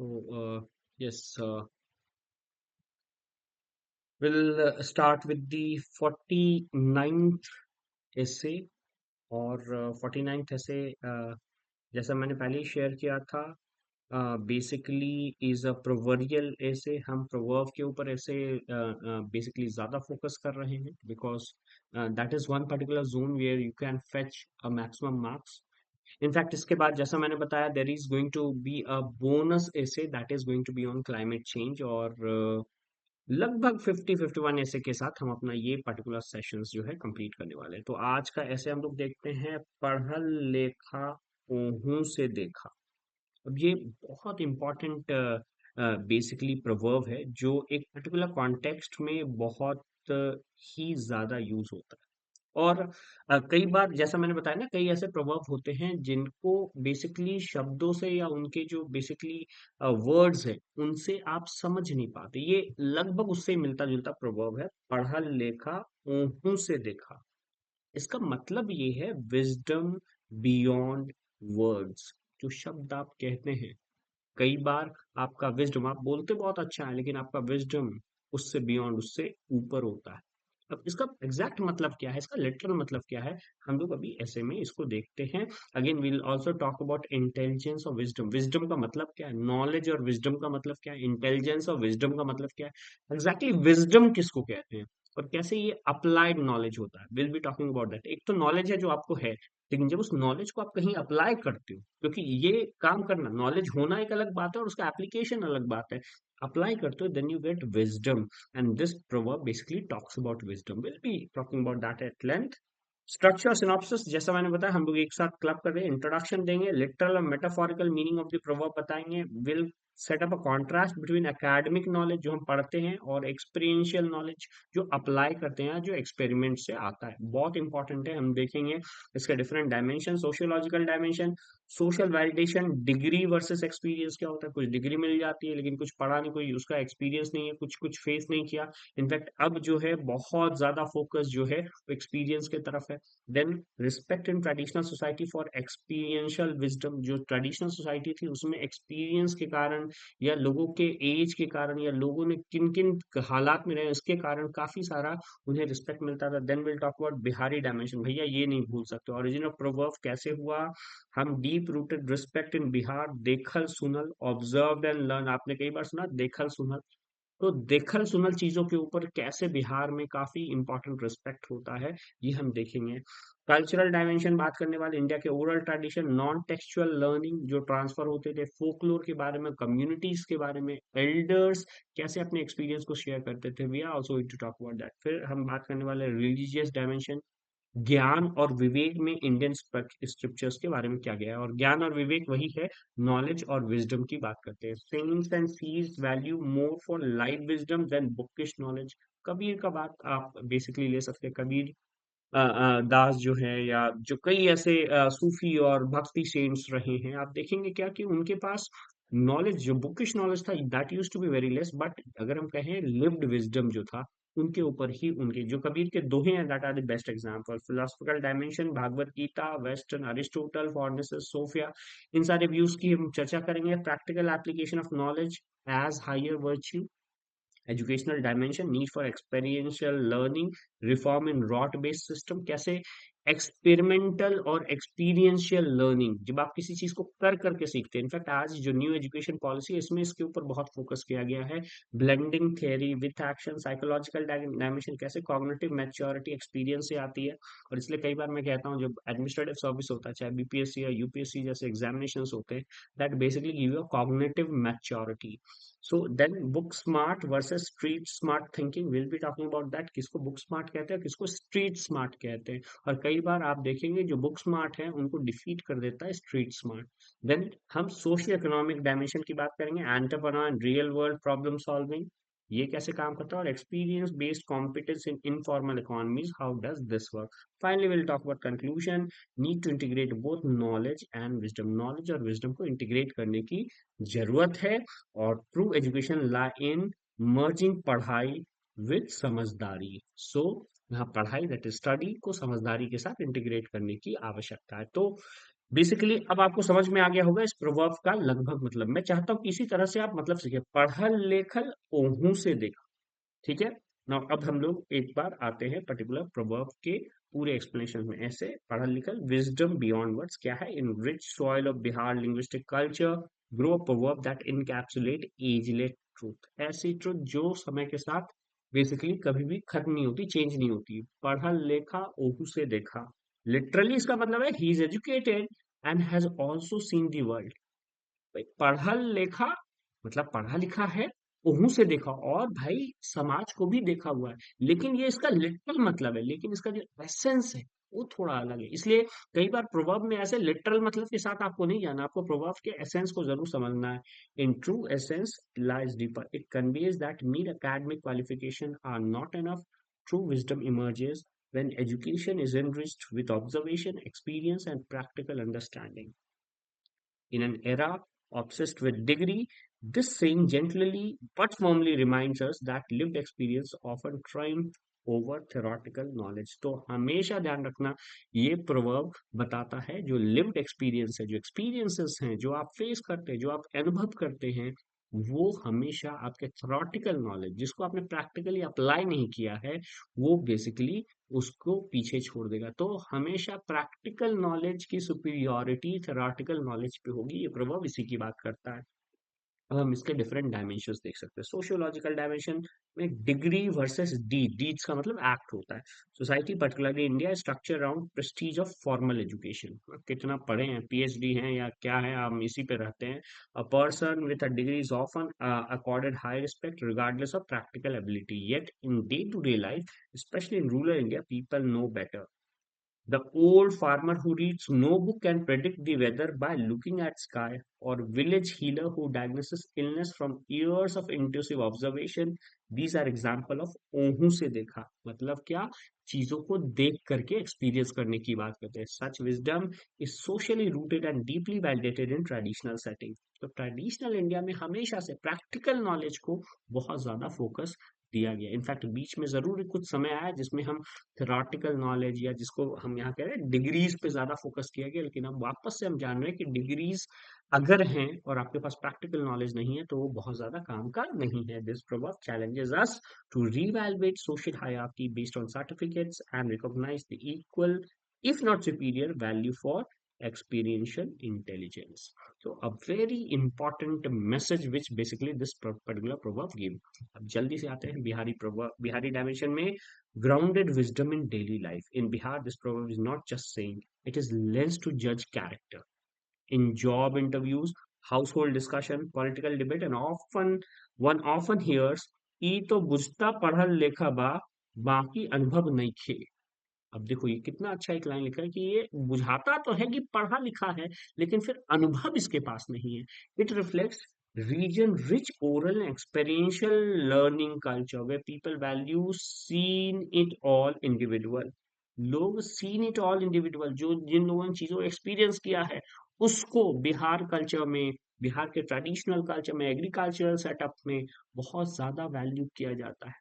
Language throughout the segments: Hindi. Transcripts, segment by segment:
Yes, we'll start with the 49th essay और 49th essay जैसा मैंने पहले ही शेयर किया था बेसिकली इज अ प्रोवर्बियल ऐसे हम प्रोवर्ब के ऊपर ऐसे बेसिकली ज़्यादा फोकस कर रहे हैं because that is one particular zone where you can fetch a maximum marks in fact इसके बाद जैसा मैंने बताया there is going to be a bonus ऐसे that is going to be on climate change और लगभग 50-51 ऐसे के साथ हम अपना ये पर्टिकुलर सेशंस जो है कंप्लीट करने वाले हैं तो आज का ऐसे हम लोग देखते हैं पढ़ल लेखा ओहू से देखा अब ये बहुत इम्पोर्टेंट बेसिकली प्रोवर्ब है जो एक पर्टिकुलर कॉन्टेक्स्ट में बहुत ही ज्यादा यूज होता है और कई बार जैसा मैंने बताया ना कई ऐसे प्रोवर्ब होते हैं जिनको बेसिकली शब्दों से या उनके जो बेसिकली वर्ड्स है उनसे आप समझ नहीं पाते ये लगभग उससे मिलता जुलता प्रोवर्ब है पढ़ा लेखा ओहू से देखा इसका मतलब ये है विजडम बियॉन्ड वर्ड्स जो शब्द आप कहते हैं कई बार आपका विजडम आप बोलते बहुत अच्छा है लेकिन आपका विजडम उससे बियॉन्ड उससे ऊपर होता है अब इसका एग्जैक्ट मतलब क्या है इसका लिटरल मतलब क्या है हम लोग अभी ऐसे में इसको देखते हैं again we'll also talk about intelligence और विजडम विजडम का मतलब क्या है नॉलेज और विजडम का मतलब क्या है इंटेलिजेंस और विजडम का मतलब क्या है एग्जैक्टली विजडम किसको कहते हैं और कैसे ये अप्लाइड नॉलेज होता है will be talking about that एक तो नॉलेज है जो आपको है लेकिन जब उस नॉलेज को आप कहीं अप्लाई करते हो क्योंकि ये काम करना नॉलेज होना एक अलग बात है और उसका एप्लीकेशन अलग बात है अप्लाई करते हो then you get wisdom and this proverb basically talks about wisdom. We'll be talking about that at length. Structure synopsis जैसा मैंने बताया हम लोग एक साथ क्लब कर रहे हैं इंट्रोडक्शन देंगे लिटरल और metaphorical meaning of the proverb बताएंगे will set up a contrast between academic knowledge जो हम पढ़ते हैं और एक्सपीरियंशियल नॉलेज जो अप्लाई करते हैं जो एक्सपेरिमेंट से आता है बहुत इंपॉर्टेंट है हम देखेंगे इसके different dimension sociological dimension social validation degree versus experience क्या होता है कुछ डिग्री मिल जाती है लेकिन कुछ पढ़ा नहीं कोई उसका एक्सपीरियंस नहीं है कुछ कुछ फेस नहीं किया इनफैक्ट अब जो है बहुत ज्यादा फोकस जो है एक्सपीरियंस की तरफ है then respect in traditional society for experiential wisdom जो ट्रेडिशनल सोसाइटी थी उसमें एक्सपीरियंस के कारण या लोगों के एज के कारण या लोगों ने किन किन हालात में रहे इसके कारण काफी सारा उन्हें रिस्पेक्ट मिलता था then will talk about behavioural dimension भैया ये नहीं भूल सकते ओरिजिन ऑफ प्रोवर्ब कैसे हुआ हम deep rooted respect in Bihar देखल सुनल ऑब्जर्व एंड लर्न आपने कई बार सुना देखल सुनल तो देखल सुनल चीजों के ऊपर कैसे बिहार में काफी इंपॉर्टेंट रिस्पेक्ट होता है ये हम देखेंगे कल्चरल डायमेंशन बात करने वाले इंडिया के oral tradition non textual learning जो ट्रांसफर होते थे फोकलोर के बारे में कम्युनिटीज के बारे में एल्डर्स कैसे अपने एक्सपीरियंस को शेयर करते थे we are also going to talk about that फिर हम बात करने वाले रिलीजियस डायमेंशन ज्ञान और विवेक में इंडियन स्क्रिप्चर्स के बारे में क्या गया है और ज्ञान और विवेक वही है नॉलेज और विजडम की बात करते हैं saints and sees value more for life wisdom than bookish knowledge Kabir का बात आप बेसिकली ले सकते हैं कबीर दास जो है या जो कई ऐसे सूफी और भक्ति सेंट्स रहे हैं आप देखेंगे क्या कि उनके पास नॉलेज जो बुकिश नॉलेज था that use to be very less but अगर हम कहें लिव्ड विजडम जो था उनके ऊपर ही उनके जो कबीर के दोहे हैं that are the best example philosophical dimension Bhagavad Gita western Aristotle phronesis Sophia इन सारे व्यूज की हम चर्चा करेंगे practical application of knowledge as higher virtue educational dimension need for experiential learning reform in rote based system कैसे एक्सपेरिमेंटल और एक्सपीरियंशियल लर्निंग जब आप किसी चीज को कर करके सीखते हैं इनफैक्ट आज जो न्यू एजुकेशन पॉलिसी है इसमें इसके ऊपर बहुत फोकस किया गया है blending theory with action psychological dimension कैसे कॉग्निटिव मैच्योरिटी एक्सपीरियंस से आती है और इसलिए कई बार मैं कहता हूँ जब एडमिनिस्ट्रेटिव सर्विस होता है चाहे बीपीएससी या यूपीएससी जैसे एग्जामिनेशन होते हैं that basically give you cognitive maturity so then book smart versus street smart thinking will be talking about that किसको बुक स्मार्ट कहते हैं किसको स्ट्रीट स्मार्ट कहते हैं और कई बार आप देखेंगे जो बुक स्मार्ट है उनको डिफीट कर देता है स्ट्रीट स्मार्ट देन हम सोशियो इकोनॉमिक डायमेंशन की बात करेंगे entrepreneur and real world problem solving ये कैसे काम करता है और experience based competence in informal economies how does this work finally will talk about conclusion need to integrate both knowledge and wisdom knowledge और विजडम को इंटीग्रेट करने की जरूरत है और true education lies in merging पढ़ाई विद समझदारी सो यहाँ पढ़ाई दैट इज स्टडी को समझदारी के साथ इंटीग्रेट करने की आवश्यकता है तो बेसिकली अब आपको समझ में आ गया होगा इस प्रोवर्ब का लगभग मतलब। मैं चाहता हूँ कि इसी तरह से आप मतलब सीखे, पढ़ल लेखल ओहू से देखा। ठीक है। नाउ अब हम लोग एक बार आते हैं पर्टिकुलर प्रोवर्ब के पूरे एक्सप्लेनेशन में। ऐसे पढ़ल लिखल विजडम बियॉन्ड वर्ड्स क्या है? In rich soil of Bihar linguistic culture grow a proverb that encapsulate ageless truth. ऐसी ट्रूथ जो समय के साथ बेसिकली कभी भी खत्म नहीं होती, चेंज नहीं होती। पढ़ल लेखा ओहू से देखा, लिटरली इसका मतलब है he is educated and has also seen the world. भाई पढ़ा लिखा मतलब पढ़ा लिखा है, ओहू से देखा, और भाई समाज को भी देखा हुआ है। लेकिन ये इसका लिटरल मतलब है, लेकिन इसका जो एसेंस है वो थोड़ा अलग है। इसलिए कई बार प्रोवर्ब में ऐसे लिटरल मतलब के साथ आपको नहीं जाना, आपको प्रोवर्ब के एसेंस को जरूर समझना है। In true essence lies deeper, it conveys that mere academic qualification are not enough. True wisdom emerges when education is enriched with observation, experience and practical understanding. In an era obsessed with degree, this saying gently but firmly reminds us that lived experience often triumph over theoretical knowledge. तो हमेशा ध्यान रखना, ये proverb बताता है जो lived experience है, जो experiences हैं, जो आप फेस करते हैं, जो आप अनुभव करते हैं, वो हमेशा आपके थ्योरेटिकल नॉलेज, जिसको आपने प्रैक्टिकली अप्लाई नहीं किया है, वो बेसिकली उसको पीछे छोड़ देगा। तो हमेशा प्रैक्टिकल नॉलेज की सुपीरियॉरिटी थ्योरेटिकल नॉलेज पे होगी। ये प्रभाव इसी की बात करता है। अब हम इसके डिफरेंट डायमेंशंस देख सकते हैं। सोशियोलॉजिकल डायमेंशन में डिग्री वर्सेस डीड, डीड्स का मतलब एक्ट होता है। Society particularly India structure around Prestige of formal education, कितना पढ़े हैं, पीएचडी हैं या क्या है, हम इसी पे रहते हैं। A person with a degree is often accorded high respect regardless of practical ability, yet in day to day life, especially in rural India, people know better. The old farmer who reads no book can predict the weather by looking at sky, or village healer who diagnoses illness from years of intuitive observation. These are example of ओहू से देखा। मतलब क्या? चीजों को देख करके एक्सपीरियंस करने की बात करते हैं। Such wisdom is socially rooted and deeply validated in traditional setting. तो ट्रेडिशनल इंडिया में हमेशा से प्रैक्टिकल नॉलेज को बहुत ज्यादा फोकस दिया गया। इनफैक्ट बीच में जरूर कुछ समय आया जिसमें हम थ्योरेटिकल नॉलेज, या जिसको हम यहाँ कह रहे हैं डिग्रीज पे ज्यादा फोकस किया गया, लेकिन अब वापस से हम जान रहे हैं कि डिग्रीज अगर हैं और आपके पास प्रैक्टिकल नॉलेज नहीं है तो वो बहुत ज्यादा काम का नहीं है। This proverb challenges us to reevaluate social hierarchy based on certificates and recognize the equal, if not superior, value for experiential intelligence. So a very important message which basically this particular proverb gave. अब जल्दी से आते हैं बिहारी proverb, बिहारी डायमेंशन में grounded wisdom in daily life. In Bihar, this proverb is not just saying, it is lens to judge character. In job interviews, household discussion, political debate, and often one often hears, "ई तो बुझता पढ़ल लेखा बा, बाकी अनुभव नहीं खे।" अब देखो ये कितना अच्छा एक लाइन लिखा है कि ये बुझाता तो है कि पढ़ा लिखा है, लेकिन फिर अनुभव इसके पास नहीं है। It reflects region rich oral and experiential learning culture where people value seen it all individual. लोग seen it all individual, जो जिन लोगों ने चीजों को एक्सपीरियंस किया है, उसको बिहार कल्चर में, बिहार के ट्रेडिशनल कल्चर में, एग्रीकल्चरल सेटअप में बहुत ज्यादा वैल्यू किया जाता है।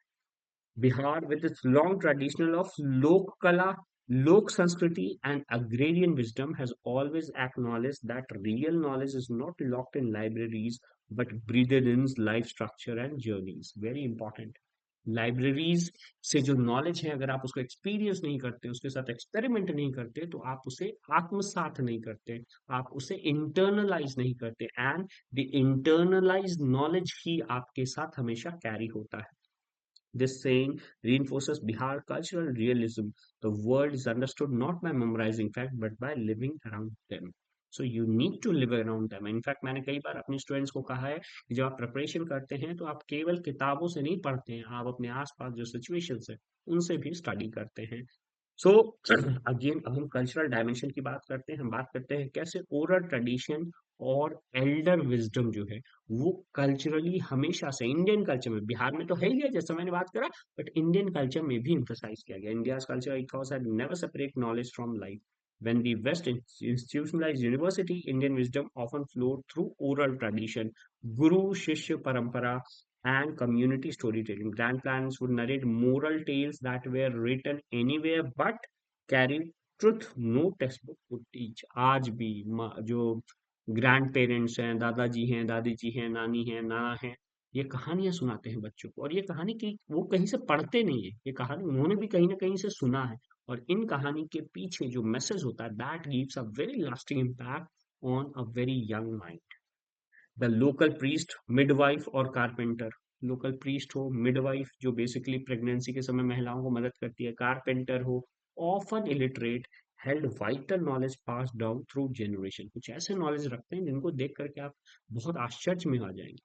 Bihar, with its long tradition of Lok Kala, Lok Sanskriti, and agrarian wisdom, has always acknowledged that real knowledge is not locked in libraries but breathed in life structure and journeys. Very important. Libraries से जो नॉलेज है, अगर आप उसको एक्सपीरियंस नहीं करते, उसके साथ एक्सपेरिमेंट नहीं करते, तो आप उसे आत्मसात नहीं करते, आप उसे इंटरनलाइज नहीं करते, एंड द इंटरनलाइज नॉलेज ही आपके साथ हमेशा कैरी होता है। This saying reinforces Bihar cultural realism. The world is understood not by memorizing facts but by living around them. So you need to live around them. In fact मैंने कई बार अपने स्टूडेंट्स को कहा है कि जब आप प्रिपरेशन करते हैं तो आप केवल किताबों से नहीं पढ़ते हैं, आप अपने आसपास जो सिचुएशंस है उनसे भी स्टडी करते हैं। सो अगेन अब हम कल्चरल डायमेंशन की बात करते हैं। हम बात करते हैं कैसे ओरल ट्रेडिशन और एल्डर विजडम जो है वो कल्चरली हमेशा से इंडियन कल्चर में, बिहार में तो है ही है जैसा मैंने बात करा, बट इंडियन कल्चर में भी emphasize किया गया। India's culture ethos had never separate knowledge from life. When the West institutionalized university, Indian wisdom often flowed through oral tradition, guru shishya parampara, and community storytelling. Grandparents would narrate moral tales that were written anywhere but carried truth no text book would teach. आज भी जो ग्रैंड पेरेंट्स हैं, दादाजी हैं, दादी जी हैं, नानी हैं, नाना हैं, ये कहानियां सुनाते हैं बच्चों को। और ये कहानी की वो कहीं से पढ़ते नहीं है, ये कहानी उन्होंने भी कहीं ना कहीं से सुना है। और इन कहानी के पीछे जो मैसेज होता है, that gives a very lasting impact on a very young mind. The local priest, midwife और कारपेंटर। लोकल प्रीस्ट हो, मिडवाइफ जो बेसिकली प्रेगनेंसी के समय महिलाओं को मदद करती है, कारपेंटर हो, often illiterate, held vital knowledge pass down through generation. कुछ ऐसे नॉलेज रखते हैं जिनको देख करके आप बहुत आश्चर्य में आ जाएंगे।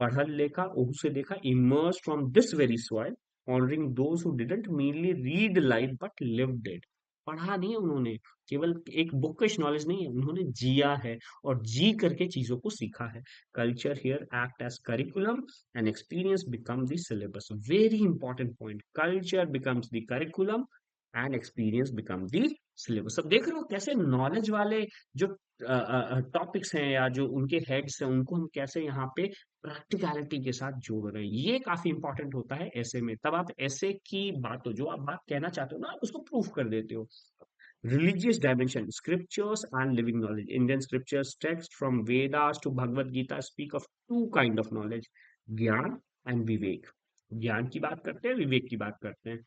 पढ़ा लिखा, ओहू से देखा, immerse from this very soil, honouring those who didn't mainly read life but lived it. पढ़ा नहीं है उन्होंने, केवल एक बुकिश नॉलेज नहीं है, उन्होंने जिया है और जी करके चीजों को सीखा है। Culture here act as curriculum and experience become the syllabus. Very important point, culture becomes the curriculum and experience become the syllabus. अब देख रहे हो कैसे नॉलेज वाले जो टॉपिक्स हैं या जो उनके हेड्स हैं, उनको हम कैसे यहाँ पे प्रैक्टिकलिटी के साथ जोड़ रहे हैं। ये काफी इंपॉर्टेंट होता है ऐसे में। तब आप ऐसे की बात हो, जो आप बात कहना चाहते हो ना, आप उसको प्रूफ कर देते हो। Religious dimension, scriptures and living knowledge. Indian scriptures, text from Vedas to Bhagavad Gita, speak of two kind of knowledge, ज्ञान and विवेक। ज्ञान की बात करते हैं, विवेक की बात करते हैं।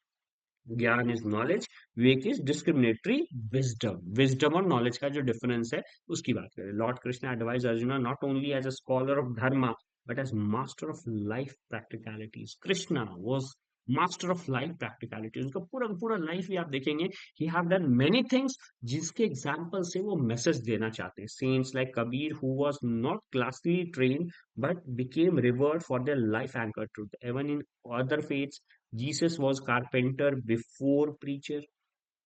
Gyan is knowledge, vivek is discriminatory wisdom. Wisdom और नॉलेज का जो डिफरेंस है उसकी बात करें। Lord Krishna advise Arjuna not only as a scholar of dharma but as master of life practicalities. Krishna was master of life practicalities. उनका पूरा पूरा लाइफ ही आप देखेंगे, he have done many things जिसके एग्जाम्पल से वो मैसेज देना चाहते हैं। Saints like Kabir who was not classically trained but became revered for their life anchored truth. Even in other faiths, Jesus was carpenter before preacher.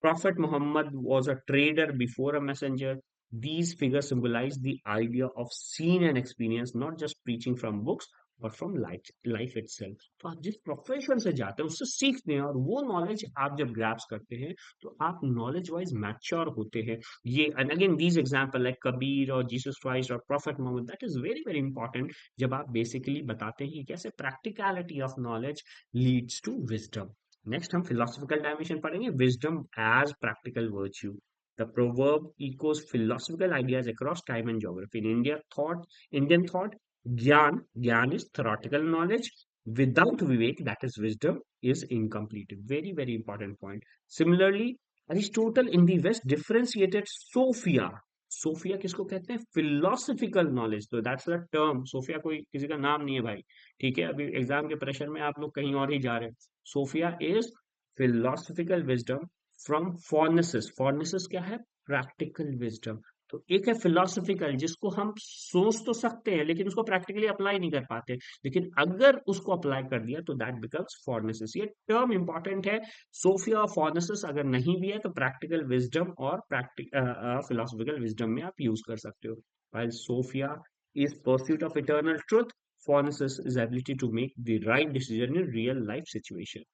Prophet Muhammad was a trader before a messenger. These figures symbolize the idea of seen and experience, not just preaching from books, but from life itself. तो आप जिस प्रोफेशन से जाते हैं उससे सीखते हैं, और वो नॉलेज आप जब ग्रैप्स करते हैं तो आप नॉलेज वाइज मैच्योर होते हैं। ये and again these example like Kabir और जीसस क्राइस्ट और prophet Muhammad, that is very very important. जब आप बेसिकली बताते हैं कि कैसे practicality of knowledge leads to wisdom. Next हम फिलोसफिकल डायमेंशन पढ़ेंगे, wisdom as practical virtue. The proverb echoes philosophical ideas across time and geography. In Indian thought, gyan is theoretical knowledge, without vivek, that is wisdom, is incomplete. Very very important point. Similarly, Aristotle in the West differentiated sophia किसको कहते हैं? Philosophical knowledge. तो दैट्स द टर्म, सोफिया कोई किसी का नाम नहीं है भाई, ठीक है? अभी एग्जाम के प्रेशर में आप लोग कहीं और ही जा रहे हैं। Sophia is philosophical wisdom from phronesis. Phronesis क्या है? Practical wisdom. तो एक है फिलोसफिकल, जिसको हम सोच तो सकते हैं लेकिन उसको प्रैक्टिकली अप्लाई नहीं कर पाते, लेकिन अगर उसको अप्लाई कर दिया तो दैट बिकम्स फॉर्नेसिस। ये टर्म इंपॉर्टेंट है। सोफिया और फॉर्नेसिस अगर नहीं भी है तो प्रैक्टिकल विजडम और फिलोसफिकल विजडम में आप यूज कर सकते हो। while sophia is pursuit of eternal truth, phronesis is ability to make the right decision in real life situation।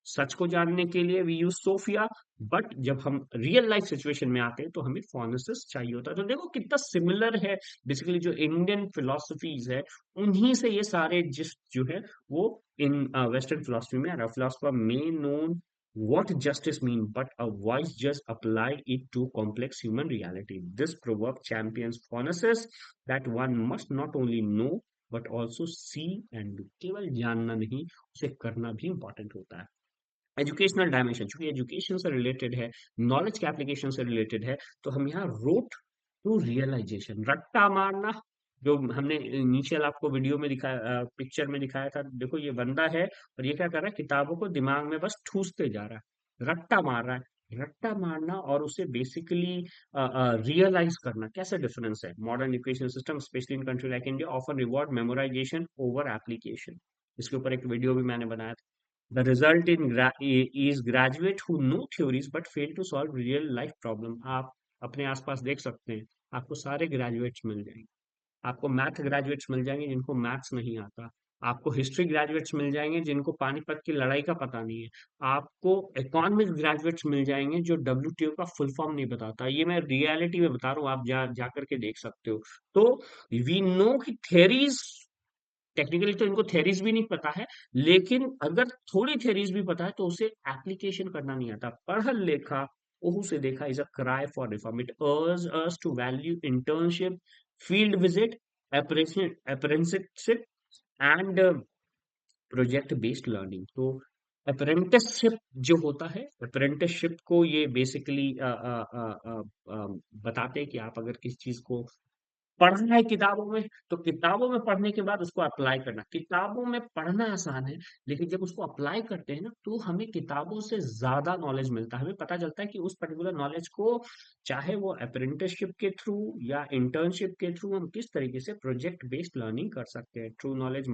सच को जानने के लिए वी यूज सोफिया, बट जब हम रियल लाइफ सिचुएशन में आते हैं तो हमें फॉर्नेसिस चाहिए होता है। तो देखो कितना सिमिलर है बेसिकली जो इंडियन फिलोसफीज है, उन्हीं से ये सारे जिस जो है वो इन वेस्टर्न फिलोसफी में आ रहा। Philosopher may known what justice mean, but a wise judge apply it to complex human reality. This proverb champions phonesis that one must not only know but also see and do। केवल जानना नहीं, उसे करना भी इंपॉर्टेंट होता है। एजुकेशनल डायमेंशन, चूंकि एजुकेशन से रिलेटेड है, नॉलेज के एप्लीकेशन से रिलेटेड है, तो हम यहाँ रोट टू रियलाइजेशन, रट्टा मारना। जो हमने इनिशियल आपको वीडियो में दिखाया, पिक्चर में दिखाया था, देखो ये बंदा है और ये क्या कर रहा है, किताबों को दिमाग में बस ठूसते जा रहा है, रट्टा मार रहा है। रट्टा मारना और उसे बेसिकली रियलाइज करना, कैसे डिफरेंस है? Modern education system specially in country like India offer reward memorisation over application. इसके ऊपर एक वीडियो भी मैंने बनाया था। The result is graduate who know theories but fail to solve real life problem। आप अपने आसपास देख सकते हैं, आपको सारे ग्रेजुएट्स मिल जाएंगे। आपको मैथ ग्रेजुएट्स मिल जाएंगे जिनको मैथ्स नहीं आता। आपको हिस्ट्री ग्रेजुएट्स मिल जाएंगे जिनको पानीपत की लड़ाई का पता नहीं है। आपको इकोनॉमिक्स ग्रेजुएट्स मिल जाएंगे जो WTO का फुल फॉर्म नहीं बताता। ये मैं रियलिटी में बता रहा हूँ, आप जा करके देख सकते हो। तो वी नो कि थेरीज, टेक्निकली तो इनको थेरीज भी नहीं पता है, लेकिन अगर थोड़ी थेरीज भी पता है तो उसे एप्लीकेशन करना नहीं आता। पढ़ा लिखा ओहू से देखा is a cry for reform. It urges us to value internship, field visit, apprenticeship and project based learning. तो अप्रेंटिसशिप जो होता है, अप्रेंटिसशिप को ये बेसिकली बताते हैं कि आप अगर किसी चीज को पढ़ना है किताबों में, तो किताबों में पढ़ने के बाद उसको अप्लाई करना. किताबों में पढ़ना आसान है, लेकिन जब उसको अप्लाई करते हैं ना, तो हमें किताबों से ज्यादा नॉलेज मिलता है. हमें पता चलता है कि उस पर्टिकुलर नॉलेज को, चाहे वो अप्रेंटिसशिप के थ्रू या इंटर्नशिप के थ्रू, हम किस तरीके से प्रोजेक्ट बेस्ड लर्निंग कर सकते हैं. True knowledge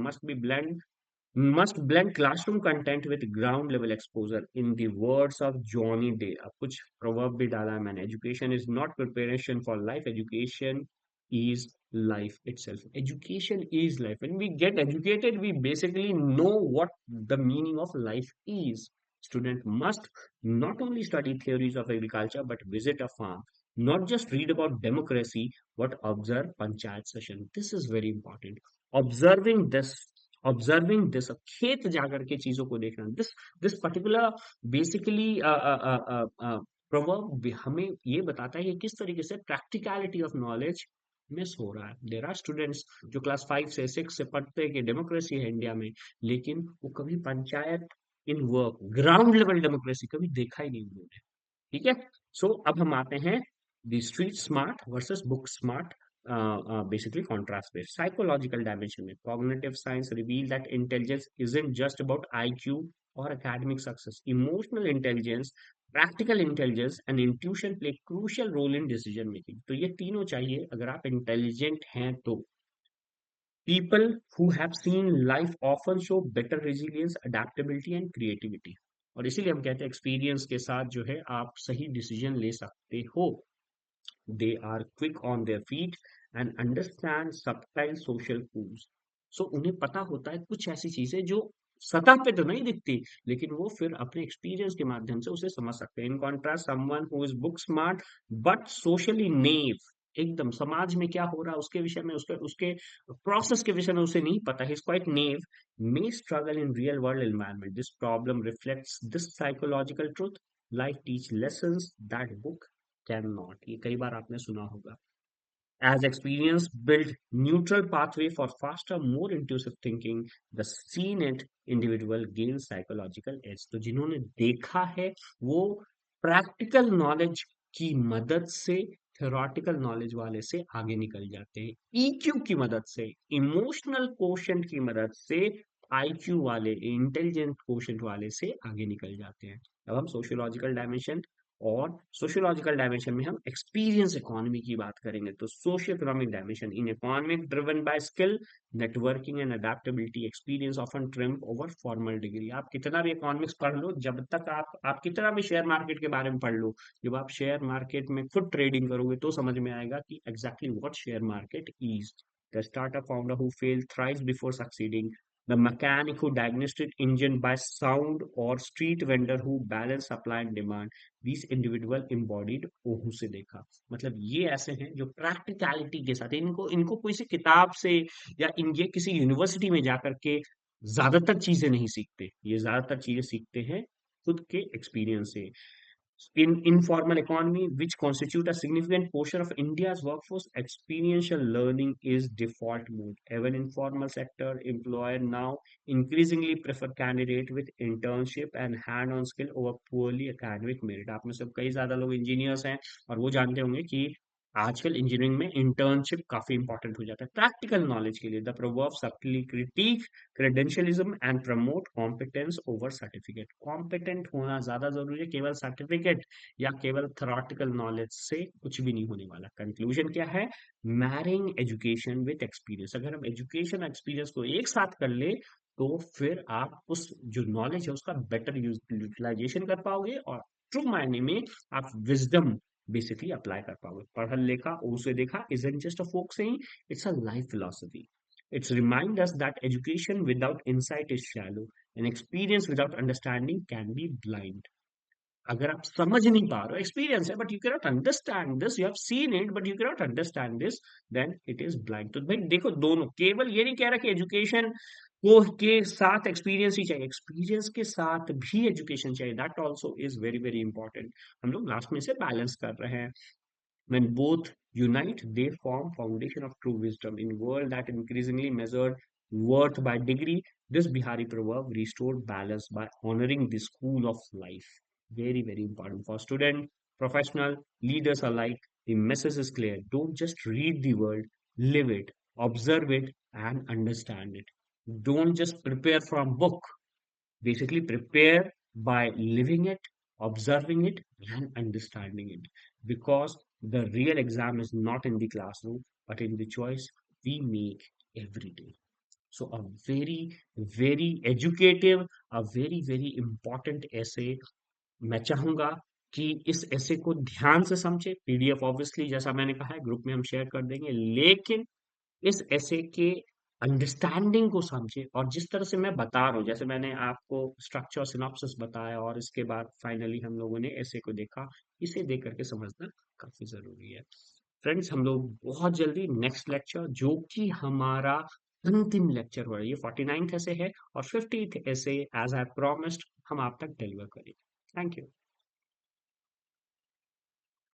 must blend classroom content with ground level exposure. In the words of Johnny Day, अब कुछ proverb भी डाला है मैंने. Education is not preparation for life. Education is life itself. Education is life. When we get educated, we basically know what the meaning of life is. Student must not only study theories of agriculture but visit a farm. Not just read about democracy, but observe panchayat session. This is very important. Observing this observing this, खेत जाकर के चीजों को देखना. This this particular basically proverb हमें ये बताता है कि किस तरीके से प्रैक्टिकलिटी ऑफ नॉलेज मिस हो रहा है. देर आर स्टूडेंट्स जो क्लास 5 से 6 से पढ़ते हैं कि डेमोक्रेसी है इंडिया में, लेकिन वो कभी panchayat in work, ground level democracy कभी देखा ही नहीं उन्होंने. ठीक है. सो अब हम आते हैं the street smart versus book smart. Basically contrast based psychological dimension में cognitive science reveal that intelligence isn't just about IQ or academic success. Emotional intelligence, practical intelligence and intuition play crucial role in decision making. तो ये तीनों चाहिए अगर आप intelligent हैं तो. People who have seen life often show better resilience, adaptability and creativity. और इसीलिए हम कहते हैं एक्सपीरियंस के साथ जो है आप सही डिसीजन ले सकते हो. They are quick on their feet and understand subtle social cues. So उन्हें पता होता है कुछ ऐसी चीजें जो सतह पे तो नहीं दिखती, लेकिन वो फिर अपने एक्सपीरियंस के माध्यम से उसे समझ सकते हैं. In contrast someone who is book smart but socially naive, एकदम समाज में क्या हो रहा है उसके विषय में, उसके उसके प्रोसेस के विषय में उसे नहीं पता, he is quite naive, may struggle in real world environment. This problem reflects this psychological truth. Life teach lessons that book cannot. ये कई बार आपने सुना होगा. As experience build neutral pathway for faster, more intuitive thinking, the seen it individual gains psychological edge. तो जिन्होंने देखा है वो प्रैक्टिकल नॉलेज की मदद से थ्योरेटिकल नॉलेज वाले से आगे निकल जाते हैं. ईक्यू की मदद से, इमोशनल कोशेंट की मदद से आईक्यू वाले, इंटेलिजेंट कोशेंट वाले से आगे निकल जाते हैं. अब हम सोशियोलॉजिकल डायमेंशन, और सोशियोलॉजिकल डायमेंशन में हम एक्सपीरियंस इकोनॉमी की बात करेंगे. तो socio economic dimension, in economic driven by skill, networking and adaptability, experience often triumph over formal degree. आप कितना भी इकोनॉमिक्स पढ़ लो, जब तक आप कितना भी शेयर मार्केट के बारे में पढ़ लो, जब आप शेयर मार्केट में खुद ट्रेडिंग करोगे तो समझ में आएगा कि exactly what share market is. The startup founder who failed thrice before succeeding, the mechanic who diagnosed engine by sound, or street vendor who balanced supply and demand. These individual embodied ओहू से देखा. मतलब ये ऐसे हैं जो प्रैक्टिकलिटी के साथ, इनको इनको कोई सी किताब से या इन ये किसी यूनिवर्सिटी में जाकर के ज्यादातर चीजें नहीं सीखते. ये ज्यादातर चीजें सीखते हैं खुद के एक्सपीरियंस से. In informal economy, which constitute a significant portion of India's workforce, experiential learning is default mode. Even informal sector employer now increasingly prefer candidate with internship and hand-on skill over purely academic merit. आप में सब कई ज्यादा लोग इंजीनियर्स हैं और वो जानते होंगे कि आजकल इंजीनियरिंग में इंटर्नशिप काफी इंपॉर्टेंट हो जाता है प्रैक्टिकल नॉलेज के लिए. The proverb subtly critique credentialism and promote competence over certificate. Competent होना ज्यादा जरूरी है, केवल सर्टिफिकेट या केवल थ्योरेटिकल नॉलेज से कुछ भी नहीं होने वाला. कंक्लूजन क्या है? Marrying education with experience. अगर हम एजुकेशन एक्सपीरियंस को एक साथ कर ले, तो फिर आप उस जो नॉलेज है उसका बेटर यूटिलाइजेशन कर पाओगे और ट्रू मायने में आप विजडम बेसिकली अप्लाई कर पाओगे. पढ़ा लिखा उसे देखा isn't just a folk saying, it's a life philosophy. It's remind us that education without insight is shallow and experience without understanding can be blind. अगर आप समझ नहीं पा रहे हो, एक्सपीरियंस है but you cannot understand this, you have seen it but you cannot understand this, then it is blind. तो भाई देखो, दोनों, केवल ये नहीं कह रहा कि एजुकेशन को के साथ एक्सपीरियंस ही चाहिए, एक्सपीरियंस के साथ भी एजुकेशन चाहिए, that also is very very important. हम लोग लास्ट में से बैलेंस कर रहे हैं। When both unite, they form foundation of true wisdom. In world that increasingly measured worth by degree, this Bihari proverb restored balance by honoring the school of life. Very, very important for student, professional, leaders alike. The message is clear. Don't just read the world, live it, observe it, and understand it. Don't just prepare from book. Basically, prepare by living it, observing it, and understanding it. Because the real exam is not in the classroom, but in the choice we make every day. So, a very, very educative, a very, very important essay। मैं चाहूंगा कि इस ऐसे को ध्यान से समझे। पीडीएफ ऑब्वियसली जैसा मैंने कहा है ग्रुप में हम शेयर कर देंगे, लेकिन इस ऐसे के अंडरस्टैंडिंग को समझे। और जिस तरह से मैं बता रहा हूँ, जैसे मैंने आपको स्ट्रक्चर सिनॉप्सिस बताया और इसके बाद फाइनली हम लोगों ने ऐसे को देखा, इसे देख करके समझना काफी जरूरी है। फ्रेंड्स, हम लोग बहुत जल्दी नेक्स्ट लेक्चर, जो कि हमारा अंतिम लेक्चर हो रहा है, ये 49th ऐसे है और 50th ऐसे एज आई प्रॉमिस्ड हम आप तक डिलीवर करेंगे। Thank you.